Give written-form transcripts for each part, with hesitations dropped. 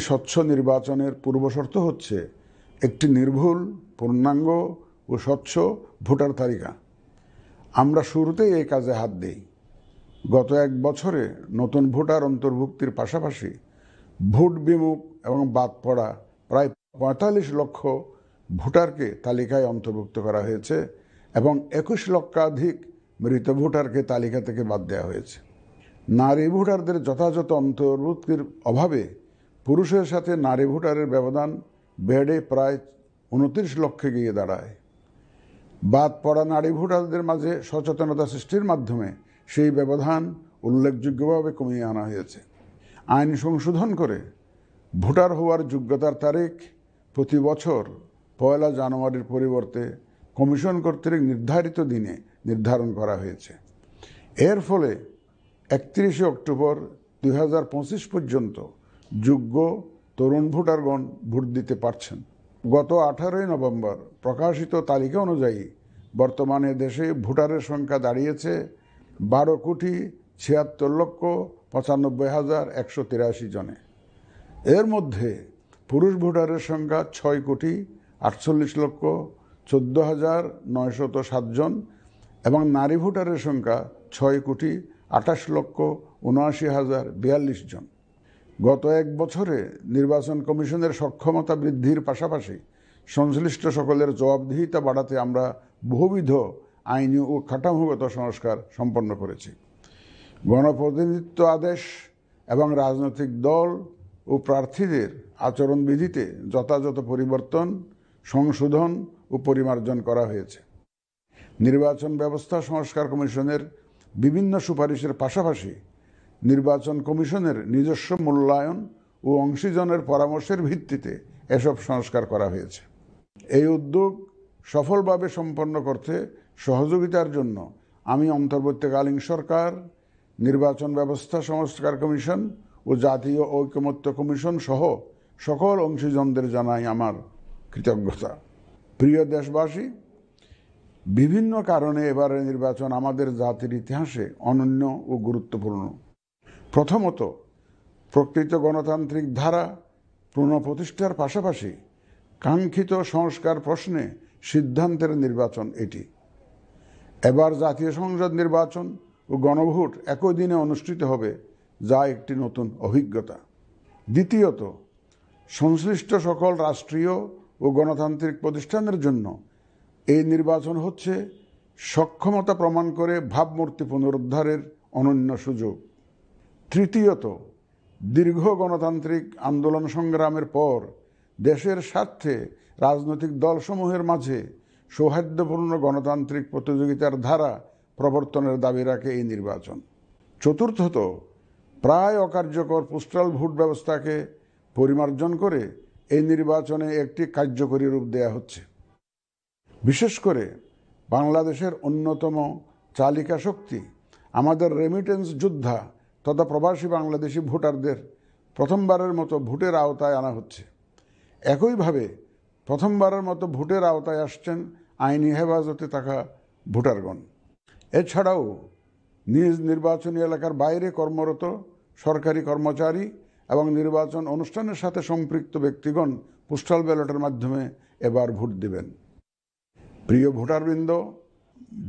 স্বচ্ছ নির্বাচনের পূর্বশর্ত হচ্ছে একটি নির্ভুল, পূর্ণাঙ্গ ও স্বচ্ছ ভোটার তালিকা। আমরা শুরুতেই এই কাজে হাত দিই। গত এক বছরে নতুন ভোটার অন্তর্ভুক্তির পাশাপাশি ভোট বিমুখ এবং বাদ পড়া প্রায় ৪৫ লক্ষ ভোটারকে তালিকায় অন্তর্ভুক্ত করা হয়েছে এবং ২১ লক্ষাধিক মৃত ভোটারকে তালিকা থেকে বাদ দেওয়া হয়েছে। নারী ভোটারদের যথাযথ অন্তর্ভুক্তির অভাবে পুরুষের সাথে নারী ভোটারের ব্যবধান বেড়ে প্রায় ২৯ লক্ষে গিয়ে দাঁড়ায়। বাদ পড়া নারী ভোটারদের মাঝে সচেতনতা সৃষ্টির মাধ্যমে সেই ব্যবধান উল্লেখযোগ্যভাবে কমিয়ে আনা হয়েছে। আইন সংশোধন করে ভোটার হওয়ার যোগ্যতার তারিখ প্রতি বছর ১ জানুয়ারির পরিবর্তে কমিশন কর্তৃক নির্ধারিত দিনে নির্ধারণ করা হয়েছে। এর ফলে ৩১ অক্টোবর ২০২৫ পর্যন্ত যোগ্য তরুণ ভোটারগণ ভোট দিতে পারছেন। গত ১৮ নভেম্বর প্রকাশিত তালিকা অনুযায়ী বর্তমানে দেশে ভোটারের সংখ্যা দাঁড়িয়েছে ১২,৭৬,৯৫,১৮৩ জনে। এর মধ্যে পুরুষ ভোটারের সংখ্যা ৬,৪৮,১৪,৯০৭ জন এবং নারী ভোটারের সংখ্যা ৬,২৮,৭৯,০৪২ জন। গত এক বছরে নির্বাচন কমিশনের সক্ষমতা বৃদ্ধির পাশাপাশি সংশ্লিষ্ট সকলের জবাবদিহিতা বাড়াতে আমরা বহুবিধ আইনি ও কাঠামোগত সংস্কার সম্পন্ন করেছি। গণপ্রতিনিধিত্ব আদেশ এবং রাজনৈতিক দল ও প্রার্থীদের আচরণবিধিতে যথাযথ পরিবর্তন, সংশোধন ও পরিমার্জন করা হয়েছে। নির্বাচন ব্যবস্থা সংস্কার কমিশনের বিভিন্ন সুপারিশের পাশাপাশি নির্বাচন কমিশনের নিজস্ব মূল্যায়ন ও অংশীজনের পরামর্শের ভিত্তিতে এসব সংস্কার করা হয়েছে। এই উদ্যোগ সফলভাবে সম্পন্ন করতে সহযোগিতার জন্য আমি অন্তর্বর্তীকালীন সরকার, নির্বাচন ব্যবস্থা সংস্কার কমিশন ও জাতীয় ঐকমত্য কমিশন সহ সকল অংশীজনদের জানাই আমার কৃতজ্ঞতা। প্রিয় দেশবাসী, বিভিন্ন কারণে এবারের নির্বাচন আমাদের জাতির ইতিহাসে অনন্য ও গুরুত্বপূর্ণ। প্রথমত, প্রকৃত গণতান্ত্রিক ধারা পুনঃপ্রতিষ্ঠার পাশাপাশি কাঙ্ক্ষিত সংস্কার প্রশ্নে সিদ্ধান্তের নির্বাচন এটি। এবার জাতীয় সংসদ নির্বাচন ও গণভোট একই দিনে অনুষ্ঠিত হবে, যা একটি নতুন অভিজ্ঞতা। দ্বিতীয়ত, সংশ্লিষ্ট সকল রাষ্ট্রীয় ও গণতান্ত্রিক প্রতিষ্ঠানের জন্য এই নির্বাচন হচ্ছে সক্ষমতা প্রমাণ করে ভাবমূর্তি পুনরুদ্ধারের অনন্য সুযোগ। তৃতীয়ত, দীর্ঘ গণতান্ত্রিক আন্দোলন সংগ্রামের পর দেশের স্বার্থে রাজনৈতিক দলসমূহের মাঝে সৌহার্দ্যপূর্ণ গণতান্ত্রিক প্রতিযোগিতার ধারা প্রবর্তনের দাবি রাখে এই নির্বাচন। চতুর্থত, প্রায় অকার্যকর পোস্টাল ভোট ব্যবস্থাকে পরিমার্জন করে এই নির্বাচনে একটি কার্যকরী রূপ দেয়া হচ্ছে। বিশেষ করে বাংলাদেশের অন্যতম চালিকা শক্তি আমাদের রেমিটেন্স যোদ্ধা তথা প্রবাসী বাংলাদেশি ভোটারদের প্রথমবারের মতো ভোটের আওতায় আনা হচ্ছে। একইভাবে প্রথমবারের মতো ভোটের আওতায় আসছেন আইনি হেফাজতে থাকা ভোটারগণ। এছাড়াও নিজ নির্বাচনী এলাকার বাইরে কর্মরত সরকারি কর্মচারী এবং নির্বাচন অনুষ্ঠানের সাথে সম্পৃক্ত ব্যক্তিগণ পোস্টাল ব্যালটের মাধ্যমে এবার ভোট দিবেন। প্রিয় ভোটারবৃন্দ,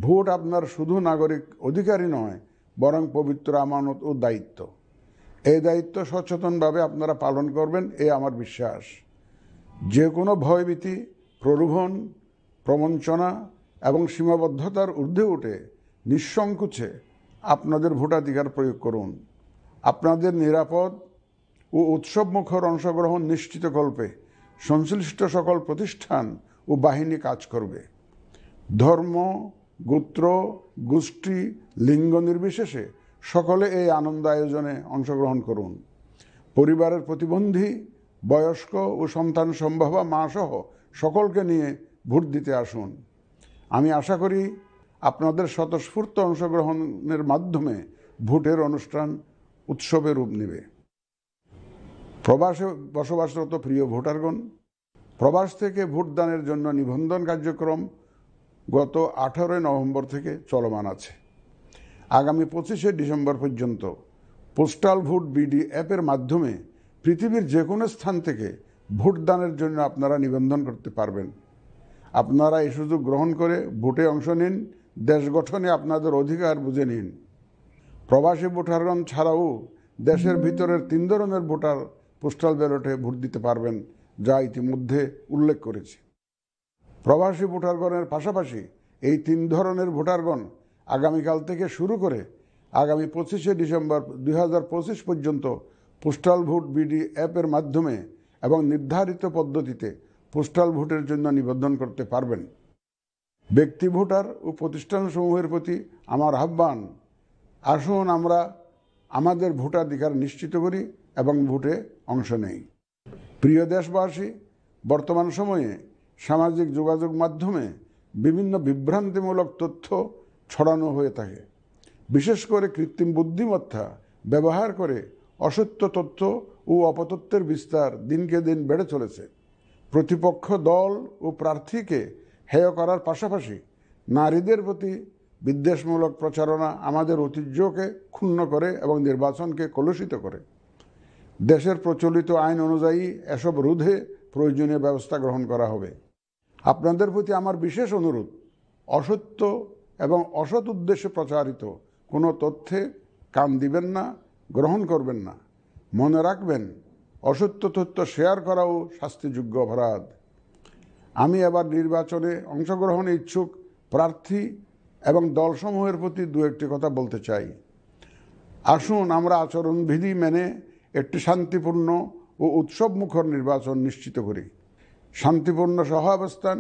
ভোট আপনার শুধু নাগরিক অধিকারই নয়, বরং পবিত্র আমানত ও দায়িত্ব। এই দায়িত্ব সচেতনভাবে আপনারা পালন করবেন, এ আমার বিশ্বাস। যে কোনো ভয়ভীতি, প্রলোভন, প্রবঞ্চনা এবং সীমাবদ্ধতার ঊর্ধ্বে উঠে নিঃসংকোচে আপনাদের ভোটাধিকার প্রয়োগ করুন। আপনাদের নিরাপদ ও উৎসবমুখর অংশগ্রহণ নিশ্চিতকল্পে সংশ্লিষ্ট সকল প্রতিষ্ঠান ও বাহিনী কাজ করবে। ধর্ম, গোত্র, গোষ্ঠী, লিঙ্গ নির্বিশেষে সকলে এই আনন্দ আয়োজনে অংশগ্রহণ করুন। পরিবারের প্রতিবন্ধী, বয়স্ক ও সন্তান সম্ভবা মা সহ সকলকে নিয়ে ভোট দিতে আসুন। আমি আশা করি আপনাদের স্বতঃস্ফূর্ত অংশগ্রহণের মাধ্যমে ভোটের অনুষ্ঠান উৎসবে রূপ নেবে। প্রবাসে বসবাসরত প্রিয় ভোটারগণ, প্রবাস থেকে ভোটদানের জন্য নিবন্ধন কার্যক্রম গত 18 নভেম্বর থেকে চলমান আছে। আগামী 25 ডিসেম্বর পর্যন্ত পোস্টাল ভোট বিডি অ্যাপের মাধ্যমে পৃথিবীর যে কোনো স্থান থেকে ভোটদানের জন্য আপনারা নিবন্ধন করতে পারবেন। আপনারা এই সুযোগ গ্রহণ করে ভোটে অংশ নিন, দেশ গঠনে আপনাদের অধিকার বুঝে নিন। প্রবাসী ভোটারগণ ছাড়াও দেশের ভিতরের 3 ধরনের ভোটার পোস্টাল ব্যালটে ভোট দিতে পারবেন, যা ইতিমধ্যে উল্লেখ করেছি। প্রবাসী ভোটারগণের পাশাপাশি এই 3 ধরনের ভোটারগণ আগামীকাল থেকে শুরু করে আগামী 25শে ডিসেম্বর 2025 পর্যন্ত পোস্টাল ভোট বিডি অ্যাপের মাধ্যমে এবং নির্ধারিত পদ্ধতিতে পোস্টাল ভোটের জন্য নিবন্ধন করতে পারবেন। ব্যক্তি ভোটার ও প্রতিষ্ঠানসমূহের প্রতি আমার আহ্বান, আসুন আমরা আমাদের ভোটাধিকার নিশ্চিত করি এবং ভোটে অংশ নেই। প্রিয় দেশবাসী, বর্তমান সময়ে সামাজিক যোগাযোগ মাধ্যমে বিভিন্ন বিভ্রান্তিমূলক তথ্য ছড়ানো হয়ে থাকে। বিশেষ করে কৃত্রিম বুদ্ধিমত্তা ব্যবহার করে অসত্য তথ্য ও অপতথ্যের বিস্তার দিনকে দিন বেড়ে চলেছে। প্রতিপক্ষ দল ও প্রার্থীকে হেয় করার পাশাপাশি নারীদের প্রতি বিদ্বেষমূলক প্রচারণা আমাদের ঐতিহ্যকে ক্ষুণ্ণ করে এবং নির্বাচনকে কলুষিত করে। দেশের প্রচলিত আইন অনুযায়ী এসব রোধে প্রয়োজনীয় ব্যবস্থা গ্রহণ করা হবে। আপনাদের প্রতি আমার বিশেষ অনুরোধ, অসত্য এবং অসৎ উদ্দেশ্যে প্রচারিত কোনো তথ্যে কান দিবেন না, গ্রহণ করবেন না। মনে রাখবেন, অসত্য তথ্য শেয়ার করাও শাস্তিযোগ্য অপরাধ। আমি এবার নির্বাচনে অংশগ্রহণে ইচ্ছুক প্রার্থী এবং দলসমূহের প্রতি 2-1টি কথা বলতে চাই। আসুন আমরা আচরণবিধি মেনে একটি শান্তিপূর্ণ ও উৎসবমুখর নির্বাচন নিশ্চিত করি। শান্তিপূর্ণ সহাবস্থান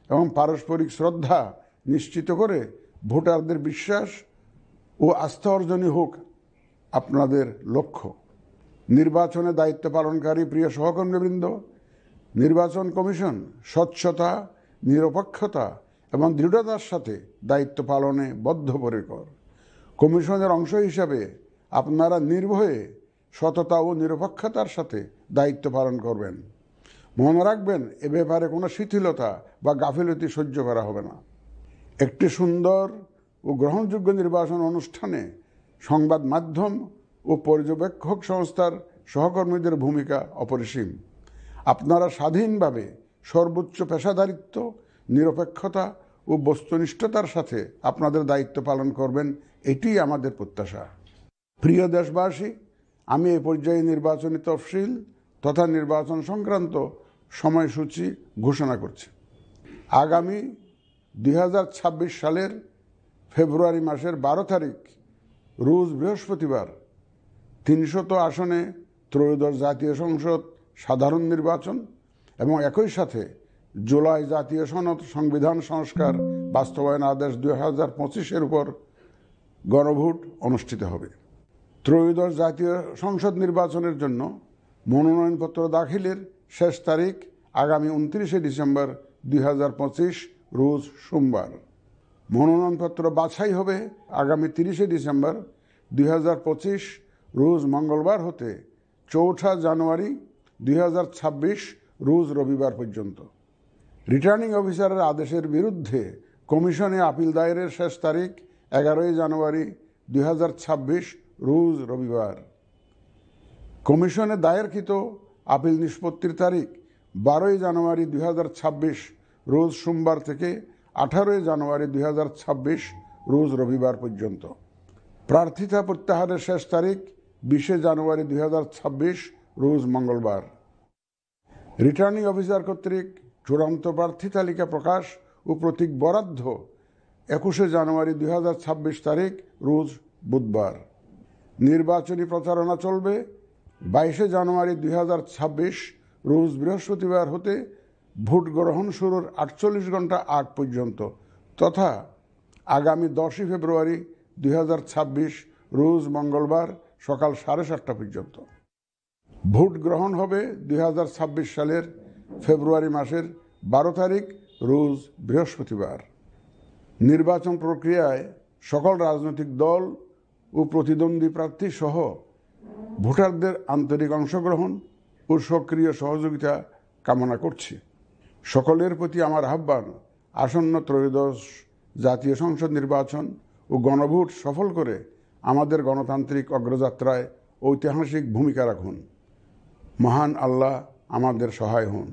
এবং পারস্পরিক শ্রদ্ধা নিশ্চিত করে ভোটারদের বিশ্বাস ও আস্থা অর্জনই হোক আপনাদের লক্ষ্য। নির্বাচনে দায়িত্ব পালনকারী প্রিয় সহকর্মীবৃন্দ, নির্বাচন কমিশন স্বচ্ছতা, নিরপেক্ষতা এবং দৃঢ়তার সাথে দায়িত্ব পালনে বদ্ধপরিকর। কমিশনের অংশ হিসাবে আপনারা নির্ভয়ে সততা ও নিরপেক্ষতার সাথে দায়িত্ব পালন করবেন। মনে রাখবেন, এ ব্যাপারে কোনো শিথিলতা বা গাফিলতি সহ্য করা হবে না। একটি সুন্দর ও গ্রহণযোগ্য নির্বাচন অনুষ্ঠানে সংবাদ মাধ্যম ও পর্যবেক্ষক সংস্থার সহকর্মীদের ভূমিকা অপরিসীম। আপনারা স্বাধীনভাবে সর্বোচ্চ পেশাদারিত্ব, নিরপেক্ষতা ও বস্তুনিষ্ঠতার সাথে আপনাদের দায়িত্ব পালন করবেন, এটিই আমাদের প্রত্যাশা। প্রিয় দেশবাসী, আমি এই পর্যায়ে নির্বাচনী তফসিল তথা নির্বাচন সংক্রান্ত সময়সূচি ঘোষণা করছি। আগামী 2026 সালের ফেব্রুয়ারি মাসের 12 তারিখ রোজ বৃহস্পতিবার 300 আসনে ত্রয়োদশ জাতীয় সংসদ সাধারণ নির্বাচন এবং একই সাথে জুলাই জাতীয় সনদ সংবিধান সংস্কার বাস্তবায়ন আদেশ 2025-এর উপর গণভোট অনুষ্ঠিত হবে। ত্রয়োদশ জাতীয় সংসদ নির্বাচনের জন্য মনোনয়নপত্র দাখিলের শেষ তারিখ আগামী 29শে ডিসেম্বর 2025 রোজ সোমবার। মনোনয়নপত্র বাছাই হবে আগামী 30শে ডিসেম্বর 2025 রোজ মঙ্গলবার হতে 4 জানুয়ারি 2026 রোজ রবিবার পর্যন্ত। রিটার্নিং অফিসারের আদেশের বিরুদ্ধে কমিশনে আপিল দায়েরের শেষ তারিখ 11 জানুয়ারি 2026 রোজ রবিবার। কমিশনে দায়েরকৃত আপিল নিষ্পত্তির তারিখ 12 জানুয়ারি 2026 রোজ সোমবার থেকে 18 জানুয়ারি 2026 রোজ রবিবার পর্যন্ত। প্রার্থিতা প্রত্যাহারের শেষ তারিখ 20 জানুয়ারি 2026 রোজ মঙ্গলবার। রিটার্নিং অফিসার কর্তৃক চূড়ান্ত প্রার্থী তালিকা প্রকাশ ও প্রতীক বরাদ্দ 21 জানুয়ারি 2026 তারিখ রোজ বুধবার। নির্বাচনী প্রচারণা চলবে 22 জানুয়ারি 2026 রোজ বৃহস্পতিবার হতে ভোট গ্রহণ শুরুর 48 ঘন্টা আগ পর্যন্ত তথা আগামী 10 ফেব্রুয়ারি 2026 রোজ মঙ্গলবার সকাল 7:30 পর্যন্ত। ভোট গ্রহণ হবে 2026 সালের ফেব্রুয়ারি মাসের 12 তারিখ রোজ বৃহস্পতিবার। নির্বাচন প্রক্রিয়ায় সকল রাজনৈতিক দল ও প্রতিদ্বন্দ্বী প্রার্থী সহ ভোটারদের আন্তরিক অংশগ্রহণ ও সক্রিয় সহযোগিতা কামনা করছি। সকলের প্রতি আমার আহ্বান, আসন্ন ত্রয়োদশ জাতীয় সংসদ নির্বাচন ও গণভোট সফল করে আমাদের গণতান্ত্রিক অগ্রযাত্রায় ঐতিহাসিক ভূমিকা রাখুন। মহান আল্লাহ আমাদের সহায় হন।